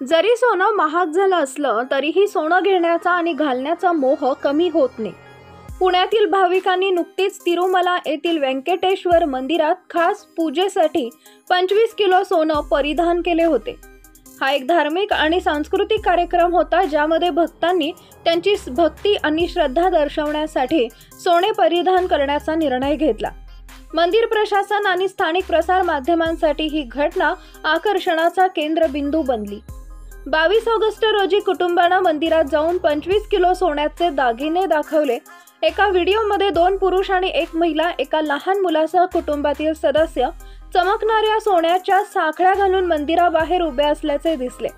जरी सोनं महाग झालं असलं तरीही सोनं घेण्याचा आणि घालण्याचा मोह कमी होत नाही। पुण्यातील भाविकांनी नुकतीच तिरुमला येथील व्यंकटेश्वर मंदिरात खास पूजेसाठी 25 किलो सोनं परिधान केले होते। हा एक धार्मिक आणि सांस्कृतिक कार्यक्रम होता ज्यामध्ये भक्तांनी त्यांची भक्ती आणि श्रद्धा दर्शवण्यासाठी सोने परिधान करण्याचा निर्णय घेतला। मंदिर प्रशासन आणि स्थानिक प्रसार माध्यमांसाठी ही घटना आकर्षणाचा केंद्रबिंदू बनली। 22 ऑगस्ट रोजी कुटुंबानं मंदिरात जाऊन 25 किलो सोन्याचे दागिने दाखवले। एका व्हिडिओमध्ये 2 पुरुष आणि 1 महिला एका लहान मुलासह कुटुंबातील सदस्य चमकणाऱ्या सोन्याच्या साखळ्या घालून मंदिराबाहेर उभे असल्याचे दिसले।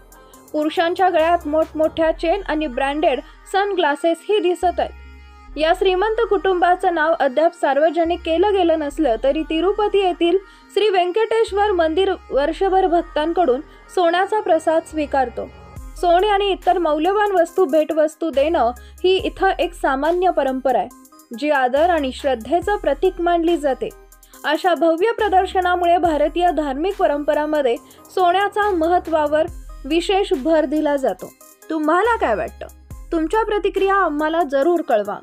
पुरुषांच्या गळ्यात मोठमोठ्या चेन आणि ब्रँडेड सनग्लासेस ही दिसत आहेत। या श्रीमंत कुटुंबाचं नाव अद्याप सार्वजनिक केलं गेलं नसलं तरी तिरुपती येथील श्री व्यंकटेश्वर मंदिर वर्षभर भक्तांकडून सोन्याचा प्रसाद स्वीकारतो। सोने आणि इतर मौल्यवान वस्तू भेटवस्तू देणं ही इथं एक सामान्य परंपरा आहे जी आदर आणि श्रद्धेचं प्रतीक मानली जाते। अशा भव्य प्रदर्शनामुळे भारतीय धार्मिक परंपरांमध्ये सोन्याचा महत्त्वावर विशेष भर दिला जातो। तुम्हाला काय वाटतं? तुमच्या प्रतिक्रिया आम्हाला जरूर कळवा।